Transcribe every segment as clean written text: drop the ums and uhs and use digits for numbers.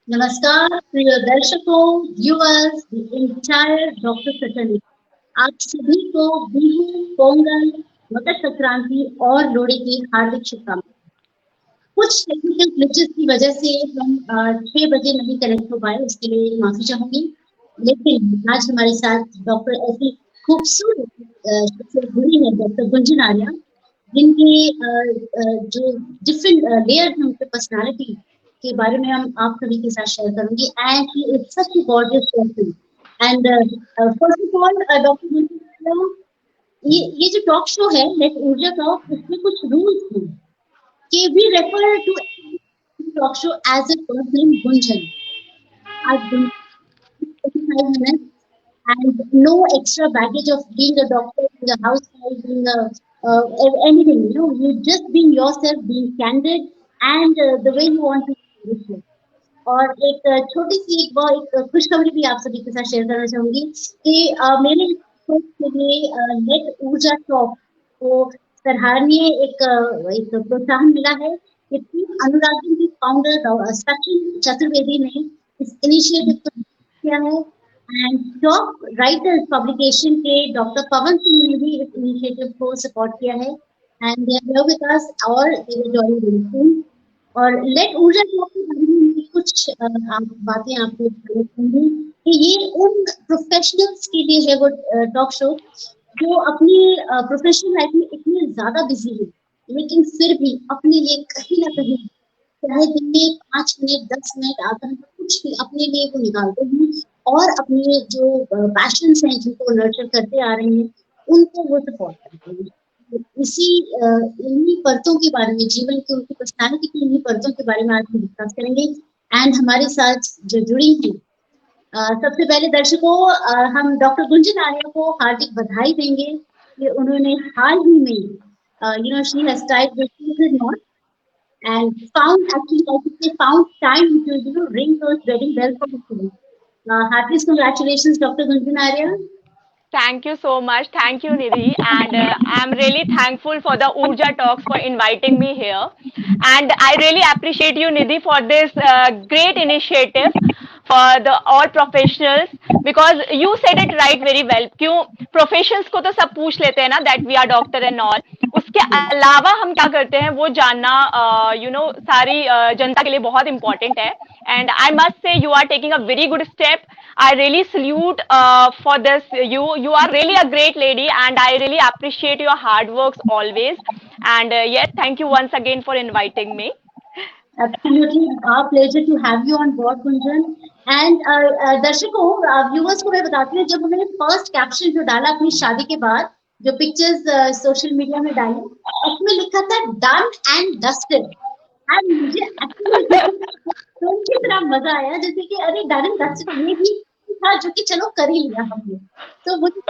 नमस्कार प्रिय दर्शकों, viewers, the entire doctor family. आप सभी को बिहू, पोंगल, मकर संक्रांति और लोहड़ी की हार्दिक शुभकामनाएं। कुछ टेक्निकल ग्लिचेस की वजह से हम 6 बजे नहीं कनेक्ट हो पाए, उसके लिए माफी चाहूंगी। लेकिन आज हमारे साथ डॉक्टर ऐसी खूबसूरत शख्सियत जुड़ी है, डॉक्टर गुंजन आर्या, जिनके जो डिफरेंट लेयर हैं उनके पर्सनालिटी के बारे में हम आप सभी के साथ शेयर करूंगी। And he is such a gorgeous person. And first of all doctor Gunjan, ये जो टॉक शो है लेट ऊर्जा टॉक, इसमें कुछ रूल्स हैं कि we refer to talk show as a person Gunjan. As Gunjan, 45 minutes and no extra baggage of being a doctor, being a housewife, being a anything. You just being yourself, being candid, and the way you want to live it. और एक छोटी सी एक खुशखबरी भी आप सभी के साथ शेयर करना चाहूंगी कि मेरे शो के लिए नेट ऊर्जा टॉप को सराहनीय एक प्रोत्साहन मिला है कि टीम अनुरागन की फाउंडर सचिन चतुर्वेदी ने इस इनिशिएटिव को किया है। एंड टॉप राइटर्स पब्लिकेशन के डॉक्टर पवन सिंह ने भी इस इनिशिएटिव को सपोर्ट किया है। And they are here with us और they will join very soon. और लेट ऊर्जा टॉक के बारे में मैं कुछ बातें आपको बताना चाहूंगी कि ये उन प्रोफेशनल्स के लिए है वो टॉक शो जो अपनी प्रोफेशनल लाइफ में इतने ज्यादा बिजी है, लेकिन फिर भी अपने लिए कहीं ना कहीं, चाहे दिन में 5 मिनट, 10 मिनट, आधा घंटा, कुछ भी अपने लिए वो निकालते हैं और अपने जो पैशंस हैं जिनको नर्चर करते आ रहे हैं उनको वो सपोर्ट करते हैं। तो इसी इन्हीं परतों के बारे में, जीवन की उनकी पर्सनालिटी की इन्हीं परतों के बारे में आज हम डिस्कस करेंगे। एंड हमारे साथ जो जुड़ी हैं, सबसे पहले दर्शकों, हम डॉक्टर गुंजन आर्या को हार्दिक बधाई देंगे कि उन्होंने हाल ही में she has typed this not and found, actually I should say, found time to ring those wedding bells for the. Happiest congratulations, Dr. Gunjan Arya. Thank you so much. Thank you, Nidhi. And I'm really thankful for the Urja Talks for inviting me here. And I really appreciate you, Nidhi, for this great initiative for the all professionals because you said it right very well. क्यों professions को तो सब पूछ लेते हैं ना that we are doctor and all. उसके अलावा हम क्या करते हैं वो जानना सारी जनता के लिए बहुत important है. And I must say you are taking a very good step. I really salute for this. You are really a great lady, and I really appreciate your hard works always. And yes, thank you once again for inviting me. Absolutely, our pleasure to have you on board, Gunjan. And दर्शकों, viewers को मैं बताती हूँ, जब उन्होंने first caption जो डाला अपनी शादी के बाद, जो पिक्चर्स सोशल मीडिया में डाली, उसमें लिखा था डन एंड डस्टेड। एंड मुझे एक्चुअली की तरह मजा आया, जैसे कि अरे डन एंड डस्टेड ये भी था जो कि चलो कर ही लिया हमने। तो मुझे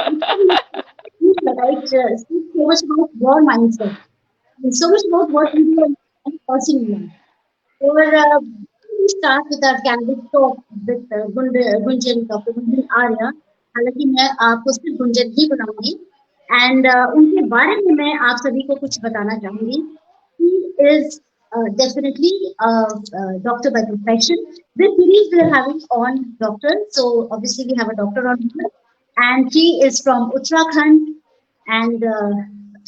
लगा so much about your mindset, so much about what you do and personally. Or we start with our candid talk with Gunjan, Dr. Gunjan Arya. हालांकि मैं आपको सिर्फ गुंजन ही बनाऊंगी एंड उनके बारे में मैं आप सभी को कुछ बताना चाहूंगी। He is definitely a doctor by profession. This series we are having on doctors, so obviously we have a doctor on board, and she is from Uttarakhand, and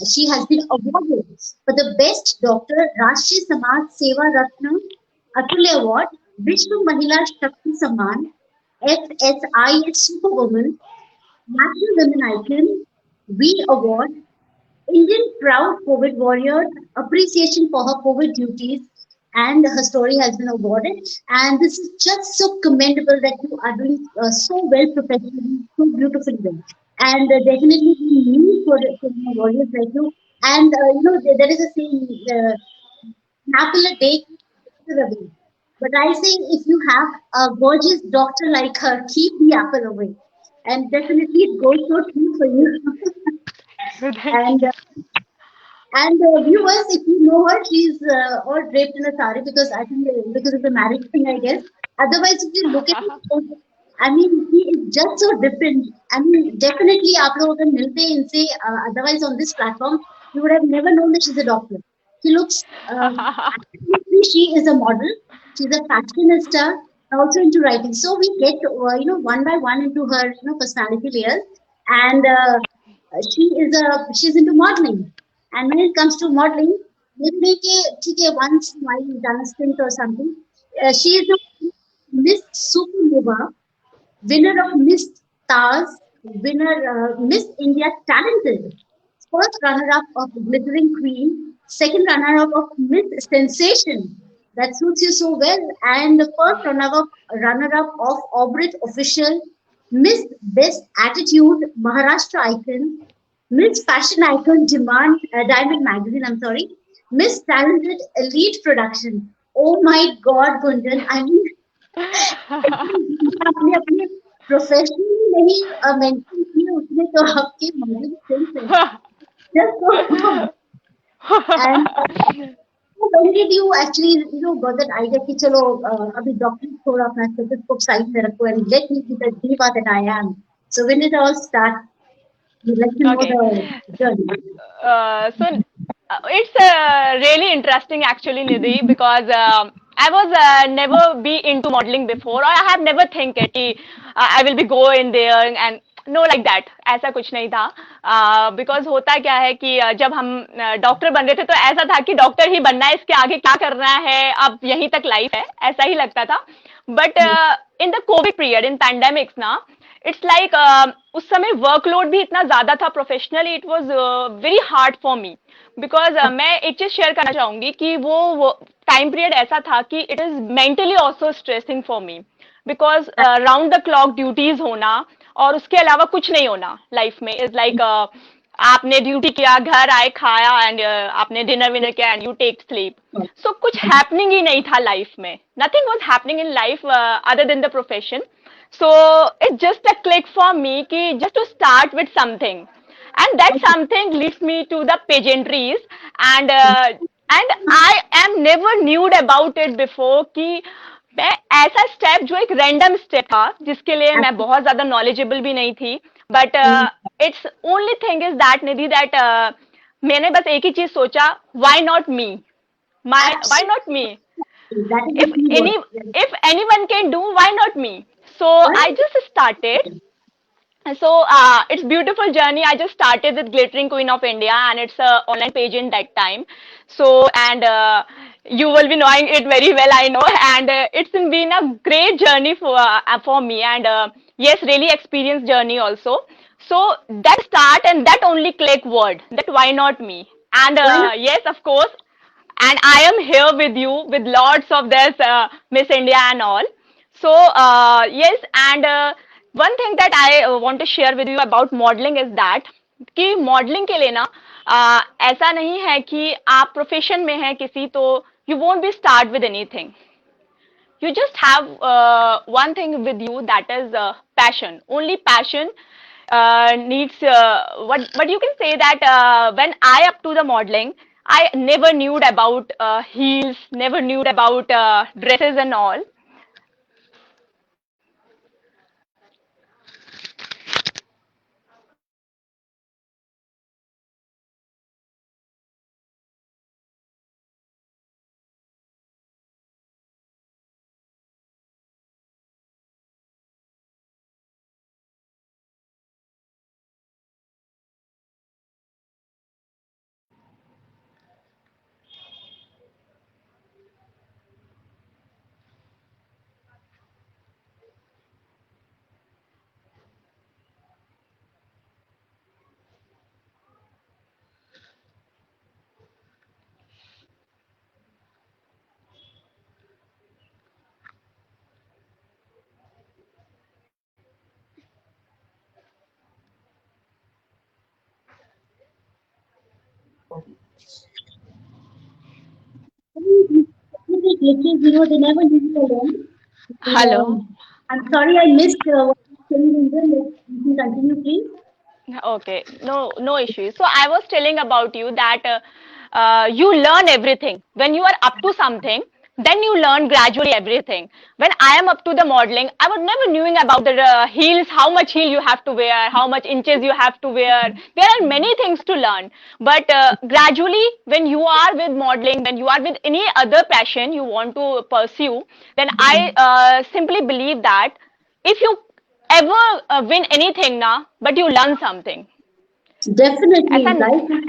she has been awarded for the best doctor Rashtriya Samaj Seva Ratna Atulya Award, Vishwa Mahila Shakti Samman, FSIS Superwoman, National Women Icon, V Award, Indian Proud COVID Warrior, appreciation for her COVID duties, and her story has been awarded. And this is just so commendable that you are doing so well professionally, so beautifully well. And definitely we need for warriors like you. And there is a saying, an apple a day keeps the doctor away. But I say if you have a gorgeous doctor like her, keep the apple away. And definitely it goes so true for you. Thank and viewers, if you know her, she's all draped in a sari because I think because of the marriage thing, I guess. Otherwise, if you look at her, I mean, she is just so different. I mean, definitely, आप लोग अगर मिलते हैं इनसे, otherwise on this platform, you would have never known that she's a doctor. She looks, you. actually, she is a model. She's a fashionista. also into writing. So we get one by one into her personality layers, and she's into modeling. And when it comes to modeling, maybe once while done a stint or something, she is a Miss Supernova, winner of Miss Stars, winner Miss India Talented, first runner-up of Glittering Queen, second runner-up of Miss Sensation. That suits you so well, and the first runner-up of Orbit Official, Miss Best Attitude, Maharashtra Icon, Miss Fashion Icon Demand Diamond Magazine. I'm sorry, Miss Talented Elite Production. Oh my God, Gunjan! I mean, आपने अपने professionally नहीं mention किए उसमें तो आपके modelling skills है just so and when did you actually got that idea कि चलो अभी डॉक्टर थोड़ा अपना स्टेथोस्कोप साइड में रखो and let me be the diva that I am. So when did it all start? You'd like to know Okay. the journey. So it's really interesting actually, Nidhi, because I was never be into modeling before, or I have never think it कि, I will be go in there and no like that. ऐसा कुछ नहीं था. Because होता क्या है कि जब हम डॉक्टर बन रहे थे तो ऐसा था कि डॉक्टर ही बनना है, इसके आगे क्या करना है, अब यहीं तक लाइफ है, ऐसा ही लगता था. But in the Covid period, in pandemics ना, इट्स लाइक उस समय वर्कलोड भी इतना ज्यादा था professionally, it was very hard for me. Because मैं एक चीज शेयर करना चाहूंगी कि वो टाइम पीरियड ऐसा था कि it is mentally also stressing for me. Because round the clock duties होना और उसके अलावा कुछ नहीं होना लाइफ में इज लाइक आपने ड्यूटी किया, घर आए, खाया एंड आपने डिनर विनर किया एंड यू टेक स्लीप. सो कुछ हैपनिंग ही नहीं था लाइफ में. Nothing was happening in life other than the profession. So it's just a click for me ki just to start with something, and that something leads me to the pageantries, and I am never knew about it before कि मैं ऐसा step जो एक random step था जिसके लिए मैं बहुत ज्यादा नॉलेजेबल भी नहीं थी. But it's only thing is that Nidhi that मैंने बस एक ही चीज सोचा, why not me, my why not me, That is the if key any word. if anyone can do, why not me? So I just started. So it's beautiful journey. I just started with Glittering Queen of India, and it's a online page in that time. So and you will be knowing it very well, I know, and it's been a great journey for me, and yes, really experienced journey also. So that start and that only click word, that why not me, and Why not? yes, of course, and I am here with you with lots of this Miss India and all. So yes, and one thing that I want to share with you about modeling is that कि modeling के लिए ना ऐसा नहीं है कि आप profession में हैं किसी तो you won't be start with anything. You just have one thing with you, that is passion. Only passion needs what you can say that when I up to the modeling, I never knew about heels, never knew about dresses and all. Definitely glitches, they never leave you alone. And, Hello. I'm sorry I missed what you were saying, Gunjan. You can continue, please. Okay, no issue. So I was telling about you that you learn everything when you are up to something. then you learn gradually everything. When I am up to the modeling, I was never knowing about the heels, how much heel you have to wear, how much inches you have to wear. There are many things to learn. But gradually, when you are with modeling, when you are with any other passion you want to pursue, then I simply believe that if you ever win anything now, but you learn something. Definitely, ऐसा life is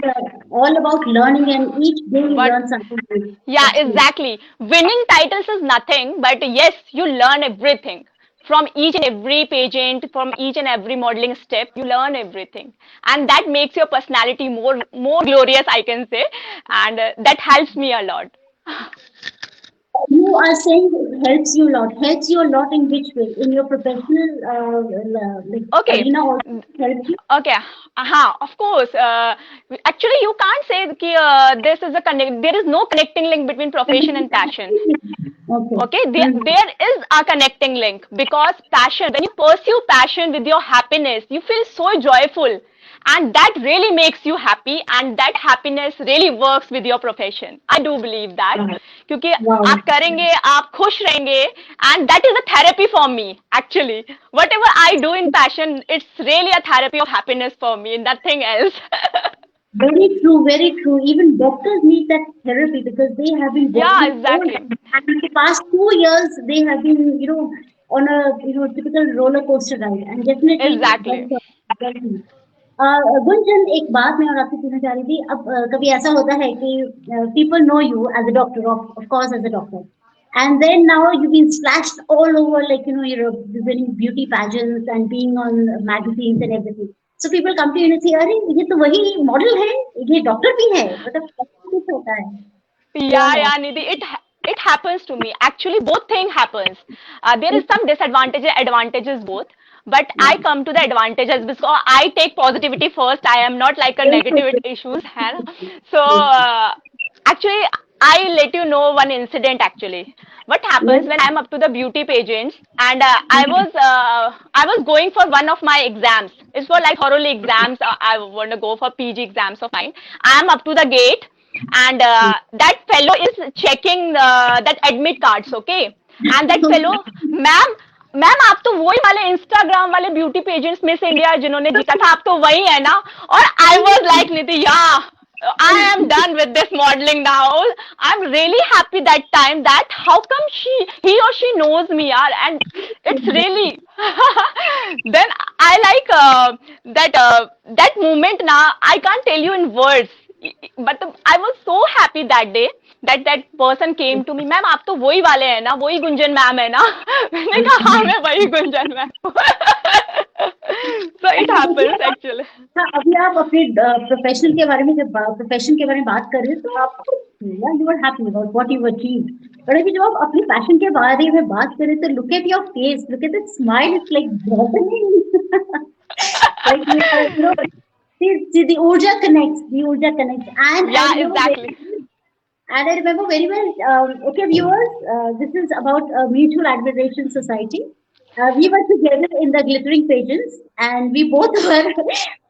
all about learning, and each day you what learn something new. Yeah, That's true. exactly. Winning titles is nothing, but yes, you learn everything. From each and every pageant, from each and every modeling step, you learn everything. And that makes your personality more glorious, I can say. And that helps me a lot. You are saying it helps you a lot. Helps you a lot in which way? In your professional like Okay. arena also helps you? Okay, of course. Actually, you can't say कि, this is a connect. There is no connecting link between profession and passion. Okay. Okay, Mhm. there is a connecting link because passion, when you pursue passion with your happiness, you feel so joyful, and that really makes you happy, and that happiness really works with your profession. I do believe that क्योंकि Wow. आप करेंगे, आप खुश रहेंगे, and that is a therapy for me actually. Whatever I do in passion, it's really a therapy of happiness for me, nothing else. Very true, very true. Even doctors need that therapy because they have been Yeah, working all exactly. and in the past 2 years they have been, on a typical roller coaster ride. And definitely Exactly. that's very Gunjan एक बात मैं और आपसे पूछना चाह रही थी अब कभी ऐसा होता है कि people know you as a doctor of course as a doctor and then now you've been splashed all over like you're winning beauty pageants and being on magazines and everything so people come to you and say अरे ये तो वही model है ये doctor भी है मतलब कैसे कुछ होता है या Yeah, Nidhi, it happens to me. Actually, both thing happens. There is some disadvantages, advantages both. But I come to the advantages because I take positivity first. I am not like a negative issues. है ना? So actually, I let you know one incident. Actually, what happens when I'm up to the beauty pageants and I was going for one of my exams. It's for like thoroughly exams. I want to go for PG exams of mine. I'm up to the gate and that fellow is checking that admit cards, okay, and that fellow, ma'am ma'am आप तो वही वाले Instagram वाले beauty pageants miss India जिन्होंने जीता था आप तो वही है ना और आई वाज लाइक निधि या I am done with this modeling now. I'm really happy that time that how come he or she knows me yaar and it's really then I like that moment now I can't tell you in words but I was so happy that day that person came to me ma'am आप तो वही वाले हैं ना वही Gunjan ma'am है ना मैंने कहा हाँ मैं वही Gunjan ma'am so it happens actually. हाँ अभी आप अपने प्रोफेशनल के बारे में जब प्रोफेशन के बारे में बात कर रहे हैं तो आप you are happy about what you achieved और अभी जब आप अपनी पैशन के बारे में बात करें तो look at your face look at that smile it's like brightening like the urja connects and I Yeah, remember exactly. very and I remember very well, okay, viewers, this is about a mutual admiration society. We were together in the glittering pageants, and we both were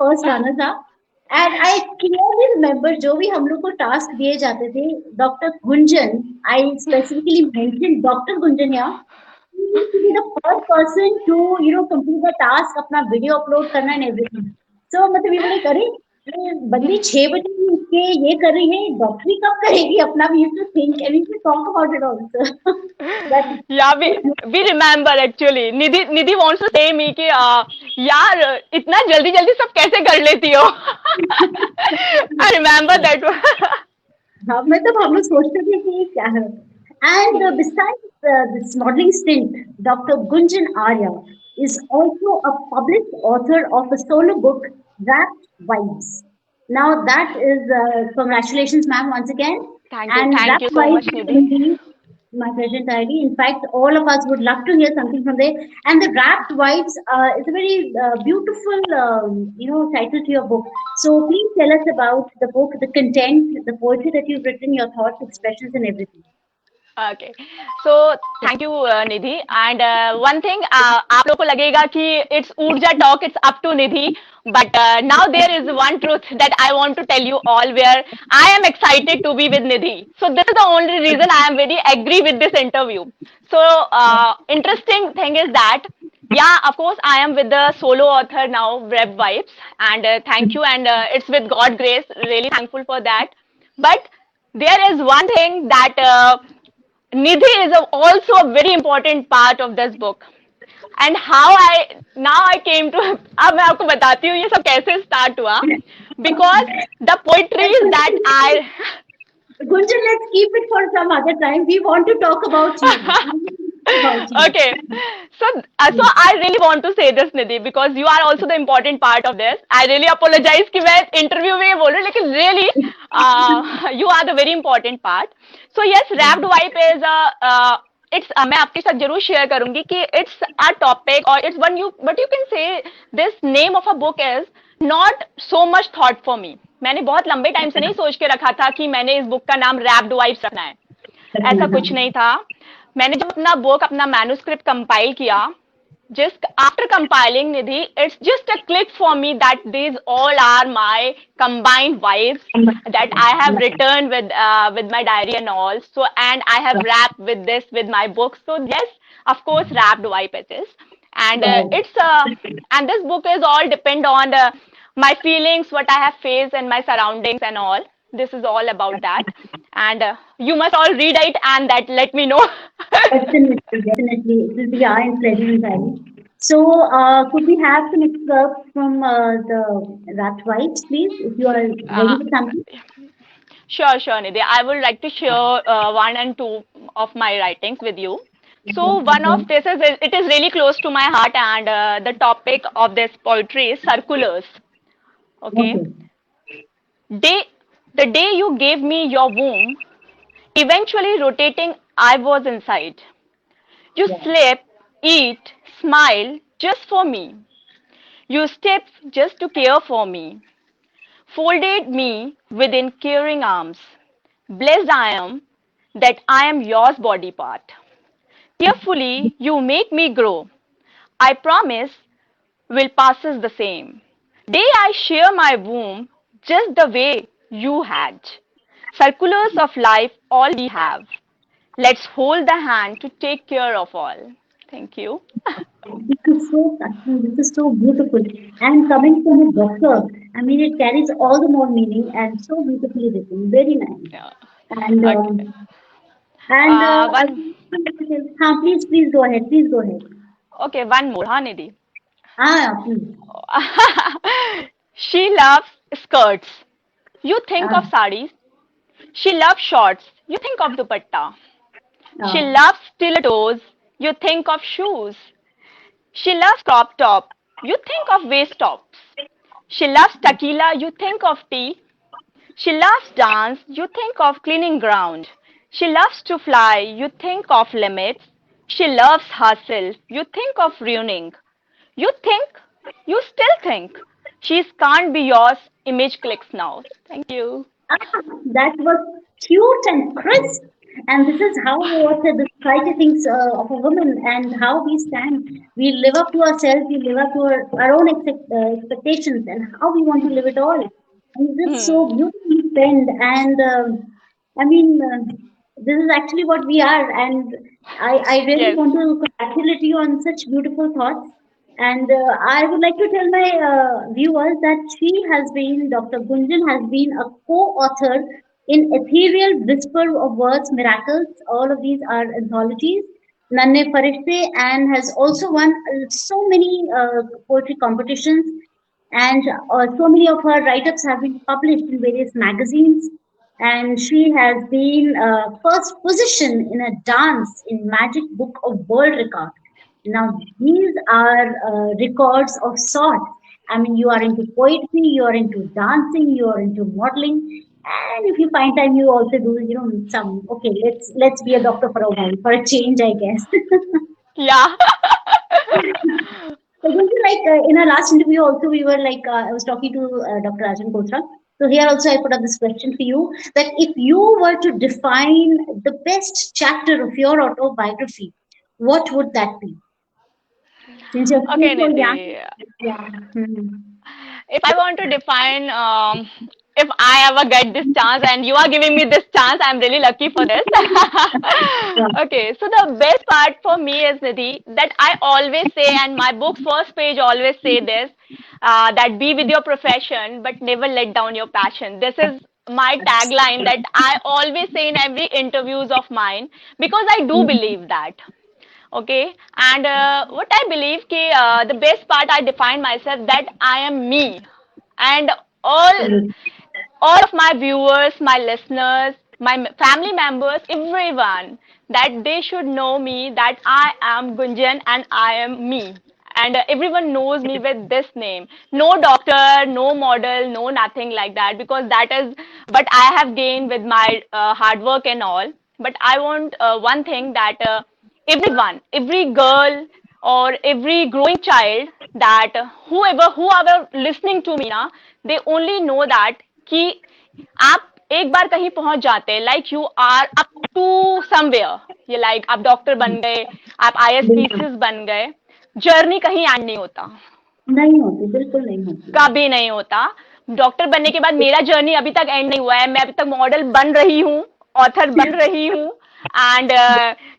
first runners up. And I clearly remember जो भी हम लोग को task दिए जाते थे doctor Gunjan I specifically mention doctor Gunjan यहाँ he used to be the first person to complete the task अपना वीडियो अपलोड करना and everything so मतलब ये बोले करे ये बंदी 6 बजे भी उठ के ये कर रही है डॉक्टरी कब करेगी अपना we used to think and we used to talk about it also that Yeah, we remember actually. Nidhi wants to say me कि यार इतना जल्दी जल्दी सब कैसे कर लेती हो I remember that one. हाँ मतलब हम लोग सोचते थे कि ये क्या है and besides this modeling stint Dr. Gunjan Arya is also a published author of a solo book Wrapped Vibes now that is congratulations ma'am once again and Thank you Wrapped so much, Vibes is Nidhi. indeed my pleasure entirely in fact all of us would love to hear something from there and the Wrapped Vibes is a very beautiful title to your book so please tell us about the book the content the poetry that you've written your thoughts expressions and everything Okay. So thank you, Nidhi. And one thing, आप लोगों को लगेगा कि it's Urja talk, it's up to Nidhi. But now there is one truth that I want to tell you all, where I am excited to be with Nidhi. So this is the only reason I am very agree with this interview. So interesting thing is that, yeah, of course, I am with the solo author now, Web Vibes, and thank you. And it's with God grace, really thankful for that. But there is one thing that Nidhi is also a very important part of this book. And how I now I came to अब मैं आपको बताती हूँ ये सब कैसे start हुआ, because the poetries that I Gunjan, let's keep it for some other time. We want to talk about you. About you. okay, so I really want to say this, Nidhi, because you are also the important part of this. I really apologize कि मैं interview में ये बोल रही हूँ, लेकिन really you are the very important part. So yes, wrapped wipe is a it's मैं आपके साथ जरूर शेयर करूंगी कि it's a topic or it's one you, but you can say this name of a book is not so much thought for me. मैंने बहुत लंबे time से नहीं सोच के रखा था कि मैंने इस बुक का नाम रैप्ड वाइफ्स रखना है, ऐसा कुछ नहीं था. मैंने जब अपना बुक अपना मैन्युस्क्रिप्ट कंपाइल किया, just after compiling, Nidhi, it's just a click for me that these all are my combined vibes that I have written with my diary and all. So, and I have wrapped with this with my book. So yes, of course, wrapped vibe it is, and and this book is all depend on my feelings, what I have faced, and my surroundings and all. This is all about that, and you must all read it and that let me know. Definitely, definitely. It will be our pleasure, Sally. So, could we have some excerpts from the Rat Whites, please, if you are ready uh, with something? Sure, Nidhi. I would like to share one and two of my writings with you. So one of this is it is really close to my heart, and the topic of this poetry is circulars. Okay, Okay. day the day you gave me your womb, eventually rotating, I was inside. You Yeah. slept, eat, smile just for me. You stepped just to care for me, folded me within caring arms. Blessed I am that I am yours body part. Carefully you make me grow. I promise will passes the same. Day I share my womb just the way you had. Circulars of life all we have. Let's hold the hand to take care of all. Thank you. This is so touching. This is so beautiful. And coming from a doctor, I mean, it carries all the more meaning and so beautifully written. Very nice. Yeah. And Okay. and One. please, please go ahead. Please go ahead. Okay. One more, huh, Nidhi? Please. She loves skirts. You think Ah, of saris. She loves shorts. You think of dupatta. She ah, loves stilettos. You think of shoes. She loves crop top. You think of waist tops. She loves tequila. You think of tea. She loves dance. You think of cleaning ground. She loves to fly. You think of limits. She loves herself. You think of ruining. You think. You still think. She can't be yours. Image clicks now. Thank you. that was cute and crisp. And this is how what the society thinks of a woman and how we stand. We live up to ourselves, we live up to our own expectations and how we want to live it all. And this is so Hmm. beautifully penned. And I mean, this is actually what we are. And I really Yes. want to congratulate you on such beautiful thoughts. And I would like to tell my viewers that Dr. Gunjan has been a co-author in Ethereal Whisper of Words Miracles. All of these are anthologies. Nanne Farishte, and has also won so many poetry competitions. And so many of her write-ups have been published in various magazines. And she has been first position in a dance in Magic Book of World Record. Now, these are records of sorts. I mean, you are into poetry, you are into dancing, you are into modeling, and if you find time, you also do, some. Okay, let's be a doctor for a while for a change, I guess. Yeah. So, don't you like in our last interview also we were like I was talking to Dr. Rajan Kothra. So here also I put up this question for you, that if you were to define the best chapter of your autobiography, what would that be? Since you're still Okay, so young. Nidhi. Yeah. Hmm. If I want to define, if I ever get this chance, and you are giving me this chance, I'm really lucky for this. Yeah. Okay, so the best part for me is, Nidhi, that I always say, and my book's first page always say this, that be with your profession, but never let down your passion. This is my tagline that I always say in every interviews of mine, because I do believe that. Okay, and what I believe ki the best part, I define myself that I am me, and all all of my viewers, my listeners, my family members, everyone, that they should know me, that I am Gunjan and I am me. And everyone knows me with this name. No doctor, no model, no nothing like that, because that is what I have gained with my hard work and all. But I want one thing, that everyone, every girl or every growing child, that whoever listening to me na, they only know that कि आप एक बार कहीं पहुंच जाते हैं, like you are up to somewhere, ये like आप doctor बन गए, आप आईएसपीसीएस बन गए, जर्नी कहीं एंड नहीं होता, नहीं होती, बिल्कुल नहीं होती। कभी नहीं होता। डॉक्टर बनने के बाद मेरा जर्नी अभी तक एंड नहीं हुआ है, मैं अभी तक मॉडल बन रही हूँ, ऑथर बन रही हूँ, and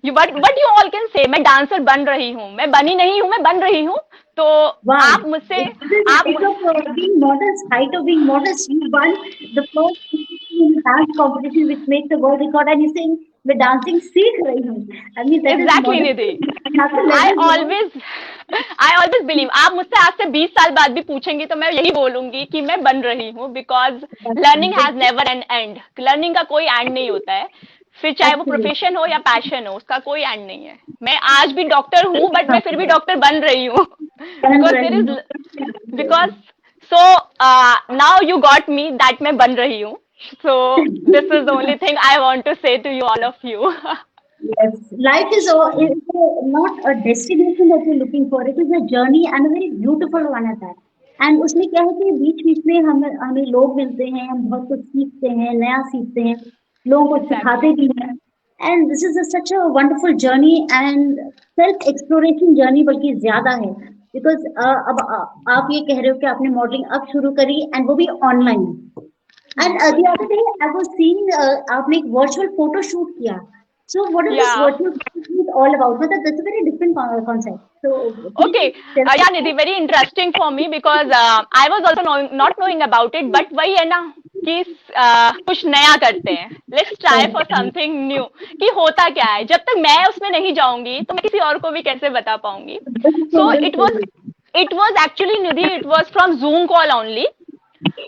you but you all can say मैं डांसर बन रही हूँ, मैं बनी नहीं हूँ, मैं बन रही हूँ। तो Wow. आप मुझसे आप Height of being modest, height of being modest, you won the first dance competition which makes the world record, and you're saying मैं dancing सीख रही हूँ. I mean that is exactly modest. Nidhi, Another I level beyond. Always I always believe, आप मुझसे आज से 20 साल बाद भी पूछेंगे तो मैं यही बोलूंगी कि मैं बन रही हूँ, because learning has never N and, learning का कोई एंड नहीं होता है, फिर चाहे वो Absolutely. प्रोफेशन हो या पैशन हो, उसका कोई एंड नहीं है। मैं आज भी डॉक्टर हूँ, बट मैं फिर भी डॉक्टर बन रही हूँ, बन बिकॉज देर रही इज, हूँ. Because so now you got me that मैं बन रही हूँ। So this is the only thing I want to say to you, all of you. Yes, life is not a destination that you're looking for. It is a journey and a very beautiful one at that. And उसमें क्या है कि बीच बीच में हमें हमें लोग मिलते हैं, हम बहुत कुछ सीखते हैं, नया सीखते हैं, लोगों को सिखाते एग्जैक्टली, भी हैं. And this is such a wonderful journey and self exploration journey बल्कि ज्यादा है. Because अब आप ये कह रहे हो कि आपने मॉडलिंग अब शुरू करी and वो भी ऑनलाइन. And बिल्कुल, the other day I was seeing आपने एक virtual photo shoot किया. So what is this या virtual photo shoot all about? मतलब that's a very different concept. So please Okay, tell yeah, Nidhi, very interesting for me, because I was also not knowing about it, but वही है ना कि कुछ नया करते हैं, let's try for something new, कि होता क्या है, जब तक मैं उसमें नहीं जाऊंगी तो मैं किसी और को भी कैसे बता पाऊंगी। बिल्कुल So बिल्कुल. it was actually, Nidhi, it was from Zoom call only,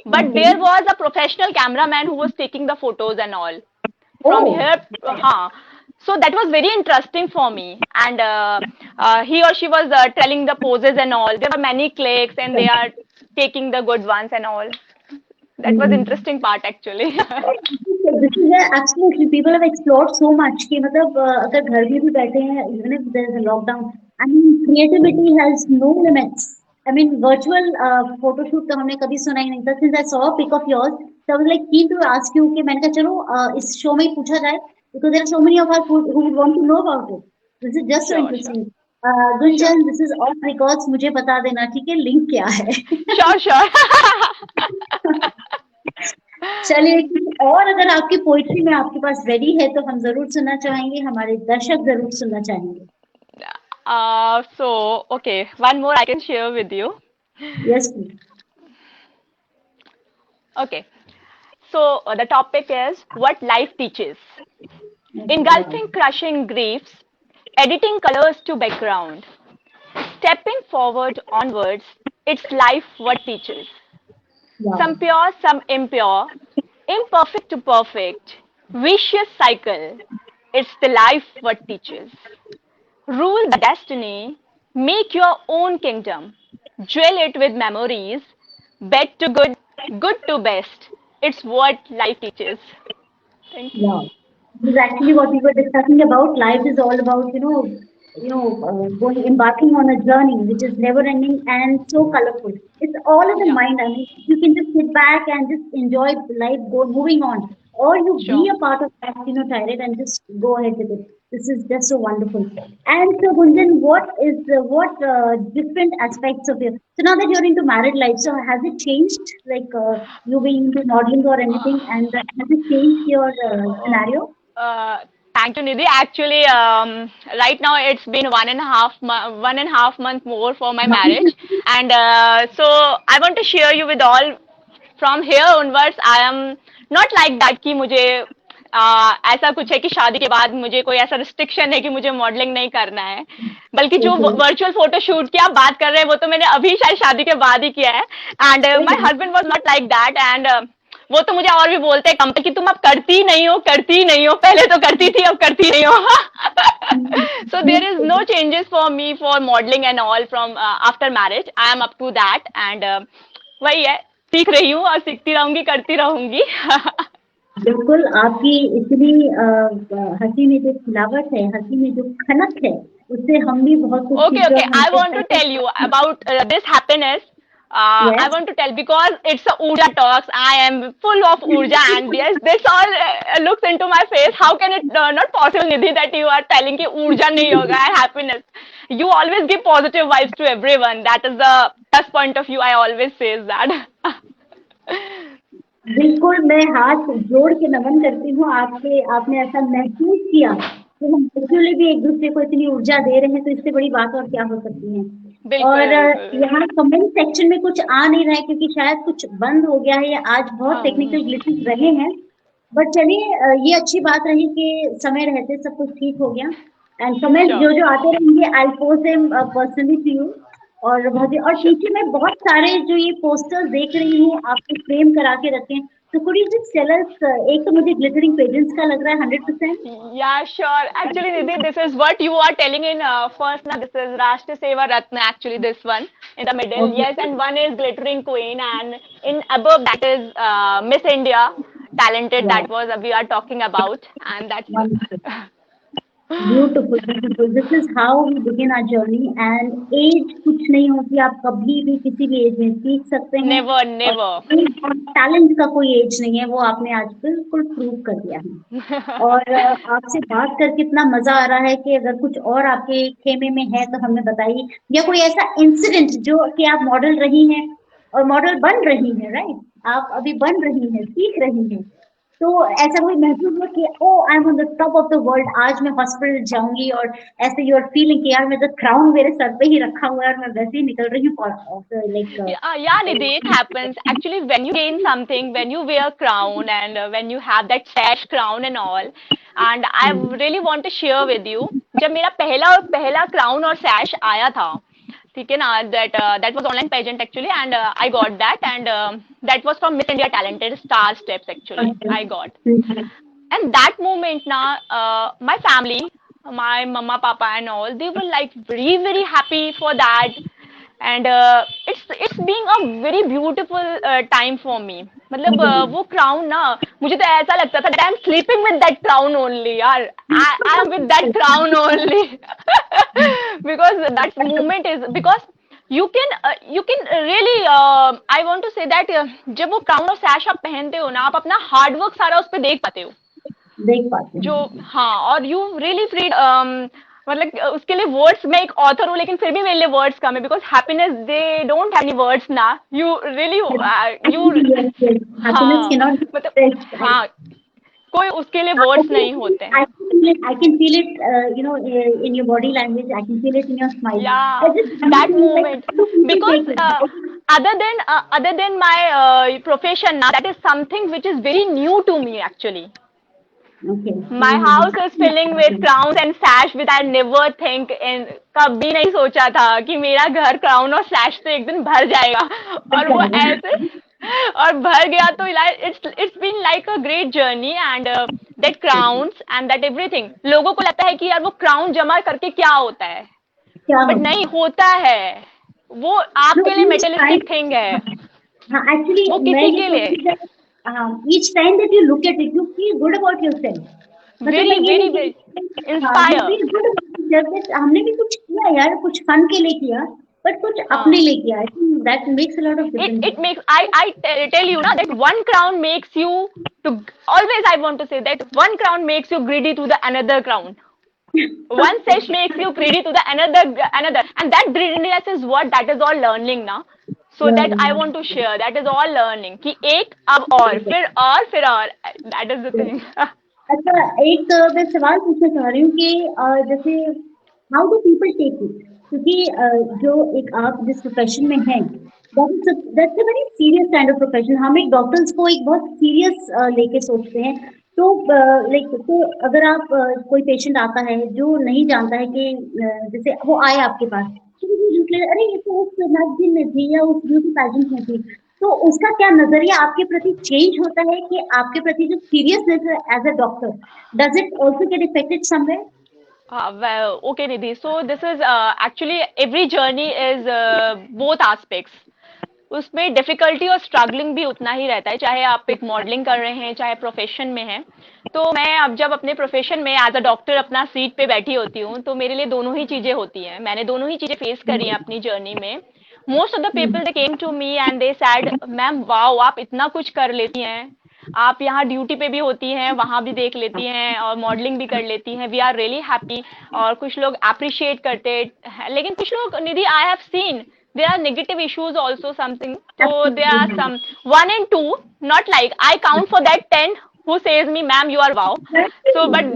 but Okay. there was a professional cameraman who was taking the photos and all from Oh, here. So that was very interesting for me, and he or she was telling the poses and all, there were many clicks and they are taking the good ones and all. That was hmm. interesting part actually. This is absolutely people have explored so much कि मतलब अगर घर में भी बैठे हैं, even if there is a lockdown, I mean creativity has no limits. I mean virtual photo shoot का हमने कभी सुना ही नहीं था. Since I saw a pic of yours, so I was like keen to ask you कि मैंने कहा चलो इस शो में ही पूछा जाए, because there are so many of us who would want to know about it. This is just so Sure, sure, interesting. sure, Gunjan, this is off records, मुझे बता देना ठीक है लिंक क्या है. sure, sure. चलिए और अगर आपकी पोइट्री में आपके पास रेडी है तो हम जरूर सुनना चाहेंगे, हमारे दर्शक जरूर सुनना चाहेंगे. So okay, one more I can share with you. Yes please. Okay, so the topic is what life teaches. Engulfing crushing griefs, editing colors to background, stepping forward onwards, it's life what teaches. Some pure, some impure, imperfect to perfect, vicious cycle. It's the life what teaches. Rule the destiny, make your own kingdom, jewel it with memories, bed to good, good to best. It's what life teaches. Thank you. Yeah, this is actually what we were discussing about. Life is all about, going embarking on a journey which is never ending and so colorful. It's all in the Yeah, mind. I mean, you can just sit back and just enjoy life, go moving on, or you be sure. a part of that, Tyrant, and just go ahead with it. This is just so wonderful. And so, Gunjan, what different aspects of your so now that you're into married life, so has it changed, like you being into modeling or anything, and has it changed your scenario? Uh, Thank you, Nidhi. Actually, right now it's been 1.5 month more for my marriage, and so I want to share you with all. From here onwards, I am not like that कि मुझे ऐसा कुछ है कि शादी के बाद मुझे कोई ऐसा रिस्ट्रिक्शन है कि मुझे मॉडलिंग नहीं करना है, बल्कि जो Okay. वर्चुअल फोटो शूट की आप बात कर रहे हैं वो तो मैंने अभी शायद शादी के बाद ही किया है. And my Okay. Husband was not like that. And वो तो मुझे और भी बोलते हैं कंपल कि तुम अब करती नहीं हो, करती नहीं हो, पहले तो करती थी अब करती नहीं हो. So there is no changes for me for modeling and all from after marriage. I am up to that. And वही है, सीख रही हूँ और सीखती रहूंगी, करती रहूंगी. बिल्कुल आपकी इतनी हंसी में जो खिलावट है, हंसी में जो खनक है, उससे हम भी बहुत कुछ Okay, सीख रहे okay. हैं और I हमको want to excited tell you about this happiness. I yes want to tell because it's a Urja talks. I am full of Urja, and yes, this all looks into my face. How can it not possible, Nidhi, that you are telling कि Urja नहीं होगा and happiness? You always give positive vibes to everyone. That is the plus point of view. I always says that. बिल्कुल मैं हाथ जोड़ के नमन करती हूँ आपके आपने ऐसा महसूस किया कि हम एक्चुअली भी एक दूसरे को इतनी ऊर्जा दे रहे हैं तो इससे बड़ी बात और क्या हो सकती है बिल्कुल और बिल्कुल. यहाँ कमेंट सेक्शन में कुछ आ नहीं रहा है क्योंकि शायद कुछ बंद हो गया है या आज बहुत Um, टेक्निकल ग्लिचेस रहे हैं बट चलिए ये अच्छी बात रही कि समय रहते सब कुछ ठीक हो गया एंड कमेंट्स sure. जो जो आते रहेंगे I post them personally to you और बहुत और Sure. पीछे मैं बहुत सारे जो ये पोस्टर्स देख रही हूँ आपने फ्रेम करा के रखे हैं तो could you just tell us एक तो मुझे ग्लिटरिंग पेजेंट्स का लग रहा है 100%. Yeah, sure. Actually, Nidhi, this is what you are telling in first. Now, this is Rashtra Seva Ratna. Actually, this one in the middle. Okay. Yes, and one is glittering queen, and in above that is Miss India, talented. Yeah. That was we are talking about, and that's. Wonderful. Beautiful beautiful this is how we begin our journey and as कुछ नहीं होती आप कभी भी किसी भी as में सीख सकते हैं Never, और never. टैलेंट का कोई एज नहीं है वो आपने आज बिल्कुल प्रूव कर दिया है और आपसे बात करके इतना मजा आ रहा है कि अगर कुछ और आपके खेमे में है तो हमें बताइए या कोई ऐसा इंसिडेंट जो कि आप मॉडल रही हैं और मॉडल बन रही हैं राइट आप अभी बन रही हैं सीख रही हैं तो ऐसा कोई महसूस हुआ कि oh I am on the top of the world आज मैं हॉस्पिटल जाऊंगी और ऐसे यू आर फीलिंग कि यार मैं तो क्राउन मेरे सर पे ही रखा हुआ है और मैं वैसे ही निकल रही हूँ like Yeah, Nidhi, it happens. Actually, when you gain something, when you wear crown and when you have that sash crown and all, and I really want to share with you, जब मेरा पहला पहला crown और sash आया था, ठीक है ना, that was online pageant actually, and I got that, and that was from Miss India Talented Star Steps actually. I got, and that moment now, my family, my mama, papa, and all, they were like very very happy for that. And it's being a very beautiful time for me. मतलब वो crown ना मुझे तो ऐसा लगता था that I'm sleeping with that crown only यार. I am with that crown only. Because that moment is because you can really I want to say that जब वो क्राउन और सैश आप पहनते हो ना आप अपना हार्ड वर्क सारा उस पर देख पाते हो देख पाते जो हैं हाँ और यू रियली फ्री मतलब उसके लिए वर्ड्स मैं एक ऑथर हूँ लेकिन फिर भी मेरे लिए वर्ड्स कम है because happiness they don't have any words ना यू रियली यू हैप्पीनेस हाँ कैन मतलब नॉट हाँ कोई उसके लिए वर्ड्स नहीं होते हैं. I can feel it, in your body language. I can feel it in your smile. I Yeah, just that wondering, like, moment how do you because take it? other than my profession now that is something which is very new to me actually. Okay. My house is filling with crowns and sash which I never think in कभी नहीं सोचा था कि मेरा घर crown और सैश से एक दिन भर जाएगा और वो ऐसे और भर गया तो it's been like a great journey and that crowns and that everything लोगों को लगता है कि यार वो क्राउन जमा करके क्या होता है क्या बट होता नहीं होता है वो No, आपके लिए each time, मेटेलिस्टिक थिंग है हाँ, actually, वो मैं किसी ये के लिए सोचती हूँ each time that you look at it, you feel good about yourself. मतलब मैं वेरी ये वेरी नहीं वेरी कहती हाँ you inspire feel good about जब हमने भी कुछ किया यार, कुछ फन के लिए किया, बट कुछ अपने हाँ, लिए किया, I think that makes a lot of difference. it makes, tell you ना, that one crown makes you to, always I want to say that one crown makes you greedy to the another crown. One sesh makes you greedy to the another, and that greediness is what, that is all learning now. So that I want to share, that is all learning कि एक अब और that is the thing. अच्छा, एक मैं सवाल पूछना चाह रही हूँ कि जैसे how do people take it, क्योंकि जो एक आप जिस प्रोफेशन में हैं, that's a very serious kind of profession. हम एक डॉक्टर्स को एक बहुत सीरियस लेके सोचते हैं. तो लाइक, तो अगर आप कोई पेशेंट आता है जो नहीं जानता है कि जैसे वो आए आपके पास, तो वो निकले, अरे ये तो उस मैगजीन में थी या उस ब्यूटी पैजेंट में थी, तो उसका क्या नजरिया आपके प्रति चेंज होता है कि आपके प्रति जो सीरियसनेस है as a doctor, does it also get affected somewhere? Well, okay, Nidhi. So this is actually every journey is both aspects. उसमें डिफिकल्टी और स्ट्रगलिंग भी उतना ही रहता है, चाहे आप एक मॉडलिंग कर रहे हैं, चाहे प्रोफेशन में हैं. तो मैं अब जब अपने प्रोफेशन में एज अ डॉक्टर अपना सीट पे बैठी होती हूँ, तो मेरे लिए दोनों ही चीजें होती हैं. मैंने दोनों ही चीजें फेस करी हैं अपनी जर्नी में. Most of the people they came to me and they said, ma'am wow, आप इतना कुछ कर लेती हैं, आप यहाँ ड्यूटी पे भी होती हैं, वहां भी देख लेती हैं और मॉडलिंग भी कर लेती हैं, वी आर रियली हैप्पी. और कुछ लोग अप्रिशिएट करते हैं, लेकिन कुछ लोग, Nidhi, I have seen there are negative issues also something. So there are some one and two, not like I count for that 10 who says me, ma'am, you are wow. So but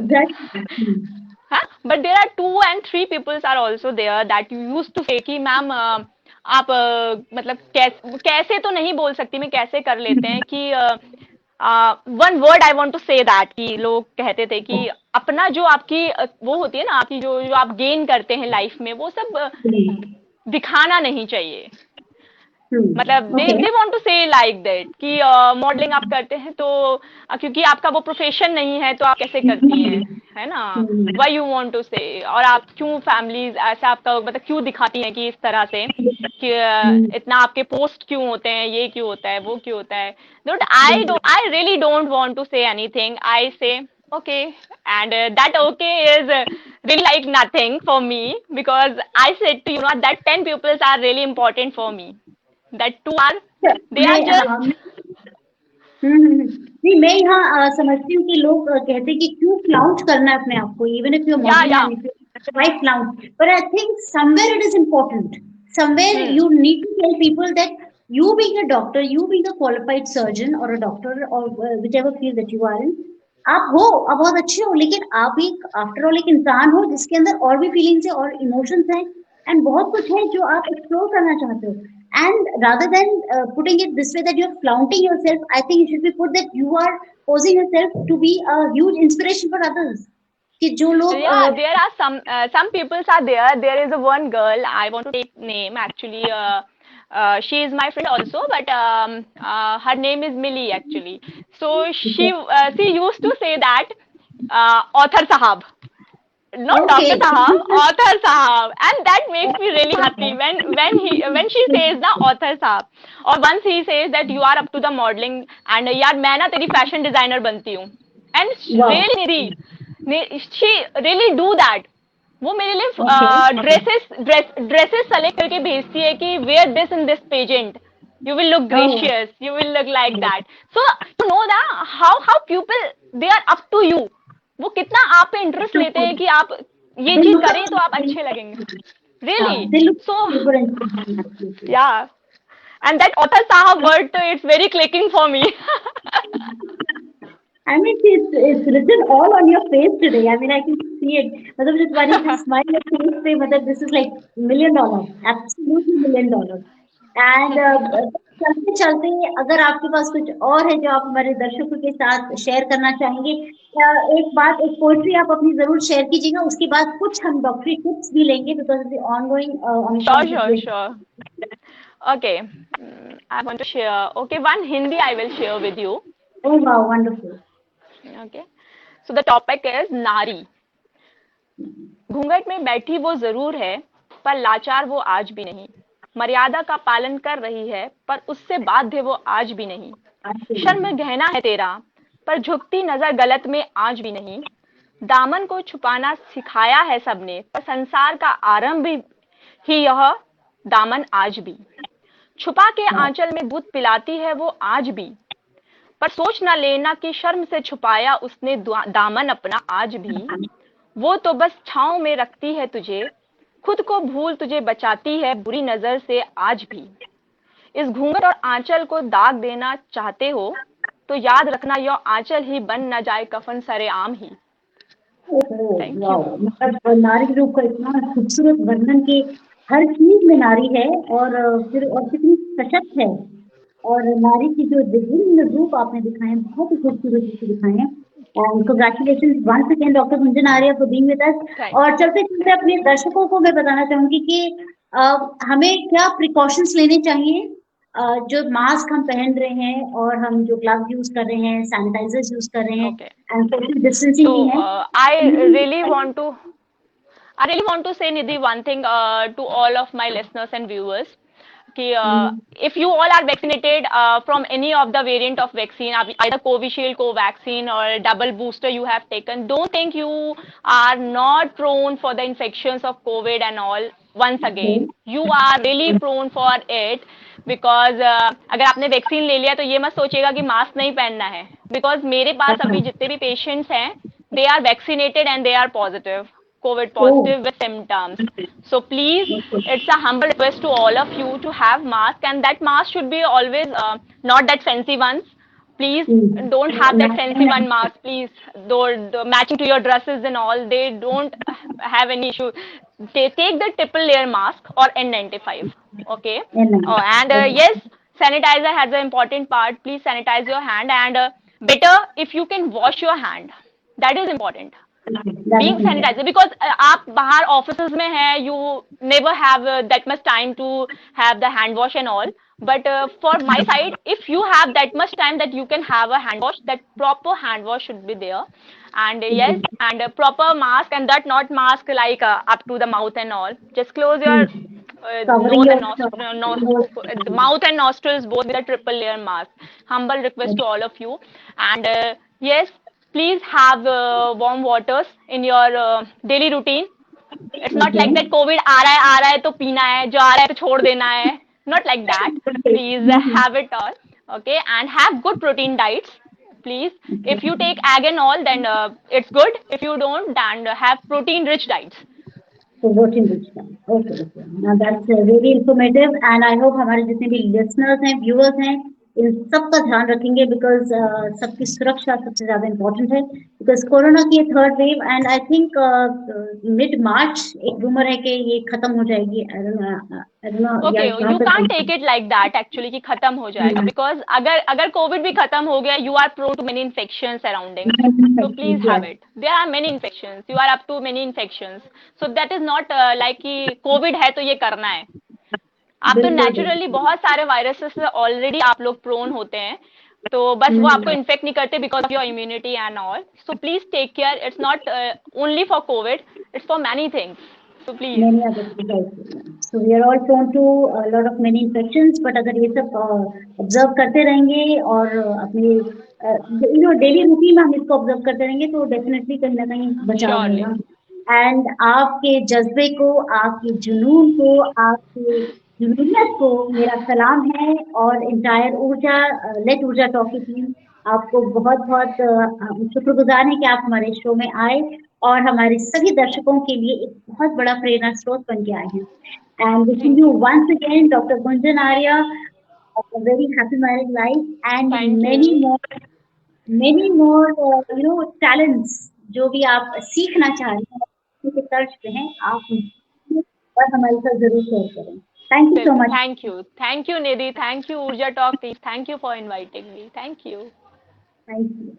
there are 2 and 3 peoples are also there that you used to say कि ma'am आप मतलब कैसे तो नहीं बोल सकती मैं, कैसे कर लेते हैं कि one word I want to say that, कि लोग कहते थे कि अपना जो आपकी वो होती है ना, आपकी जो जो आप गेन करते हैं लाइफ में, वो सब दिखाना नहीं चाहिए. मतलब दे वांट टू से लाइक दैट कि मॉडलिंग आप करते हैं तो क्योंकि आपका वो प्रोफेशन नहीं है तो आप कैसे करती हैं, है ना, व्हाई यू वांट टू से, और आप क्यों फैमिलीज ऐसा आपका मतलब क्यों दिखाती हैं कि इस तरह से कि इतना आपके पोस्ट क्यों होते हैं, ये क्यों होता है, वो क्यों होता है. But I really don't want to say anything. I say okay, and that okay is really like nothing for me, because I said to you know that 10 pupils are really important for me, that 2 are, they are just नहीं, मैं यहाँ समझती हूँ कि लोग कहते हैं कि क्यों फ्लाउंट करना है अपने आप को, even if you modelling, why flaunt? But I think somewhere it is important. Somewhere you need to tell people that you being a doctor, you being a qualified surgeon or a doctor or whichever field that you are in, आप हो, आप बहुत अच्छे हो, लेकिन आप एक after all एक इंसान हो जिसके अंदर और भी फीलिंग्स है और इमोशंस हैं एंड बहुत कुछ है जो आप एक्सप्लोर करना चाहते हो. And rather than putting it this way that you're flaunting yourself, I think it should be put that you are posing yourself to be a huge inspiration for others. कि जो लोग yeah, there are some peoples are there. There is a one girl, I want to take name actually. She is my friend also, but her name is Millie actually. So she used to say that author sahab, not Dr. Sahab, author sahab, and that makes me really happy when she says the author sahab, or once he says that you are up to the modeling and यार मैं ना तेरी fashion designer बनती हूँ, and really she really do that. वो मेरे लिए dresses select करके भेजती है कि where this in this pageant, you will look gracious, you will look like that. So you know that how people they are up to you, वो कितना आप पे इंटरेस्ट लेते हैं कि आप ये चीज करें तो आप अच्छे लगेंगे, really. So yeah, and that author sahab word, it's very clicking for me. I mean, it's written all on your face today. I mean, I can see it. मतलब जिस बारी जिस smile your face पे, मतलब this is like $1 million, absolutely $1 million. And चलते चलते अगर आपके पास कुछ और है जो आप हमारे दर्शकों के साथ शेयर करना चाहेंगे, एक बात, एक पोएट्री आप अपनी जरूर शेयर कीजिएगा, उसके बाद कुछ हम डॉक्टरी टिप्स भी लेंगे because of the ongoing Sure. Okay, I want to share. Okay, one Hindi I will share with you. Oh wow, wonderful. Okay, so the topic is नारी. घूंघट में बैठी वो जरूर है पर लाचार वो आज भी नहीं, मर्यादा का पालन कर रही है पर उससे बाध्य वो आज भी नहीं, शर्म गहना है तेरा पर झुकती नजर गलत में आज भी नहीं, दामन को छुपाना सिखाया है सबने, पर संसार का आरंभ ही यह दामन आज भी छुपा के आंचल में दूध पिलाती है वो आज भी। पर सोच न लेना कि शर्म से छुपाया उसने दामन अपना आज भी। वो तो बस छांव में रखती है तुझे, खुद को भूल तुझे बचाती है बुरी नजर से आज भी। इस घूंघट और आंचल को दाग देना चाहते हो तो याद रखना यह आंचल ही बन न जाए कफन सरेआम ही। Thank you. मतलब नारी रूप का इतना खूबसूरत वर्णन कि हर चीज में नारी है, और फिर और कितनी सशक्त है, और नारी की जो विभिन्न रूप आपने दिखाए हैं बहुत ही खूबसूरत रूप से दिखाए हैं। And congratulation once again doctor Gunjan Arya for being with us. Thank और चलते चलते अपने दर्शकों को मैं बताना चाहूंगी कि हमें क्या प्रिकॉशंस लेने चाहिए। जो मास्क हम पहन रहे हैं और हम जो ग्लव्स यूज कर रहे हैं, सैनिटाइजर्स यूज कर रहे हैं, okay. And social distancing So भी है। I really want to say, Nidhi, one thing to all of my listeners and viewers. कि if you all are vaccinated from any of the variant of vaccine, either Covishield, Covaxin, or double booster you have taken, don't think you are not prone for the infections of COVID and all. Once again, you are really prone for it because अगर आपने vaccine ले लिया तो ये मत सोचिएगा कि mask नहीं पहनना है, because मेरे पास अभी जितने भी पेशेंट्स हैं they are vaccinated and they are positive, COVID positive with symptoms. So please, it's a humble request to all of you to have mask, and that mask should be always not that fancy ones. Please don't have that fancy one mask. Please, though matching to your dresses and all, they don't have any issue. They take the triple layer mask or N95. Okay. Oh, and yes, sanitizer has an important part. Please sanitize your hand, and better if you can wash your hand. That is important. Being sanitizer, because आप बाहर offices में हैं, you never have that much time to have the hand wash and all. But for my side, if you have that much time that you can have a hand wash, that proper hand wash should be there. And yes, and a proper mask, and that not mask like up to the mouth and all. Just close your Covering nose your and mouth and nostrils both with a triple layer mask. Humble request to all of you. And yes, please have warm waters in your daily routine. It's not like that COVID आ रहा है तो पीना है, जो आ रहा है तो छोड़ देना है. Not like that. Please have it all. Okay, and have good protein diets. Please, if you take egg and all, then it's good. If you don't, then have protein rich diets. So voting digital. Okay, okay. Now that's really informative, and I hope हमारे जितने भी listeners हैं, viewers हैं, इन सब का ध्यान रखेंगे, because सबकी सुरक्षा सबसे ज्यादा important है, because कोरोना की third wave, and I think mid मार्च एक रूमर है कि ये खत्म हो जाएगी। I don't know, Okay, यहाँ you तक can't take it like that actually कि खत्म हो जाएगा, because अगर COVID भी खत्म हो गया, you are prone to many infections surrounding. So please have it. There are many infections. You are up to many infections. So that is not like कि COVID है तो ये करना है. आप तो नेचुरली बहुत सारे वायरसेस से ऑलरेडी आप लोग प्रोन होते हैं, तो बस वो आपको इन्फेक्ट नहीं करते because of your immunity and all. So please take care. It's not only for COVID, it's for many things. So please. many other things. So we are all prone to a lot of many infections, but अगर ये सब observe करते रहेंगे और अपने daily routine में हम इसको ऑब्जर्व करते रहेंगे तो डेफिनेटली कहीं ना कहीं बचाव Surely. होगा। एंड आपके जज्बे को, आपके जुनून को, आपके जुनूनियत को मेरा सलाम है, और इंटायर ऊर्जा लेट ऊर्जा टॉक की टीम आपको बहुत बहुत शुक्रगुजार है कि आप हमारे शो में आए और हमारे सभी दर्शकों के लिए एक बहुत बड़ा प्रेरणा स्रोत बन के आए हैं। And wishing you once again doctor Gunjan Arya a very happy married life and Thank many you. more many more talents जो भी आप सीखना चाह रहे हैं उनके तर्ज पे हैं आप और हमारे साथ जरूर शेयर करें। Thank you so much. Thank you. Thank you, Nidhi. Thank you, Urja Talk. Thank you for inviting me. Thank you. Thank you.